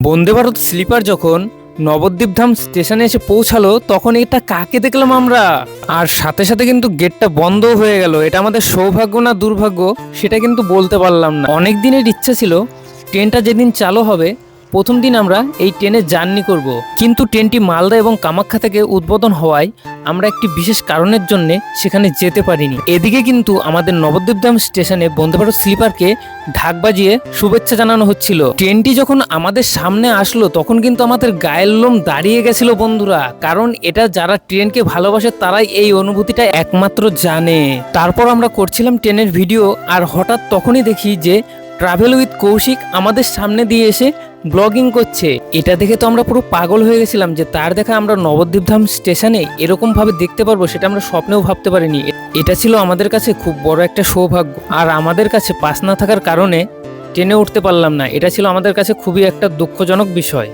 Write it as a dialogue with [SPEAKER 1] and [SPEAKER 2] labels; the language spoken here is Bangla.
[SPEAKER 1] বন্দে ভারত স্লিপার যখন নবদ্বীপধাম স্টেশনে এসে পৌঁছালো তখন এটা কাকে দেখলাম আমরা। আর সাথে সাথে কিন্তু গেটটা বন্ধ হয়ে গেল। এটা আমাদের সৌভাগ্য না দুর্ভাগ্য সেটা কিন্তু বলতে পারলাম না। অনেক দিনের ইচ্ছা ছিল ট্রেনটা যেদিন চালু হবে প্রথম দিন আমরা এই ট্রেনে জার্নি করব, কিন্তু ট্রেনটি মালদা এবং কামাখ্যা থেকে উদ্বোধন হওয়ায় আমরা একটি বিশেষ কারণের জন্য সেখানে যেতে পারিনি। এদিকে কিন্তু আমাদের নবদ্বীপধাম স্টেশনে বন্দে ভারত স্লিপারকে ঢাক বাজিয়ে শুভেচ্ছা জানানো হচ্ছিল। ট্রেনটি যখন আমাদের সামনে আসলো তখন কিন্তু আমাদের গায়ের লোম দাঁড়িয়ে গেছিল বন্ধুরা, কারণ এটা যারা ট্রেনকে ভালোবাসে তারাই এই অনুভূতিটা একমাত্র জানে। তারপর আমরা করছিলাম ট্রেনের ভিডিও, আর হঠাৎ তখনই দেখি যে ট্রাভেল উইথ কৌশিক আমাদের সামনে দিয়ে এসে ব্লগিং করছে। এটা দেখে তো আমরা পুরো পাগল হয়ে গেছিলাম যে তার দেখা আমরা নবদ্বীপধাম স্টেশনে এরকম ভাবে দেখতে পারবো সেটা আমরা স্বপ্নেও ভাবতে পারিনি। এটা ছিল আমাদের কাছে খুব বড় একটা সৌভাগ্য। আর আমাদের কাছে পাস না থাকার কারণে ট্রেনে উঠতে পারলাম না, এটা ছিল আমাদের কাছে খুবই একটা দুঃখজনক বিষয়।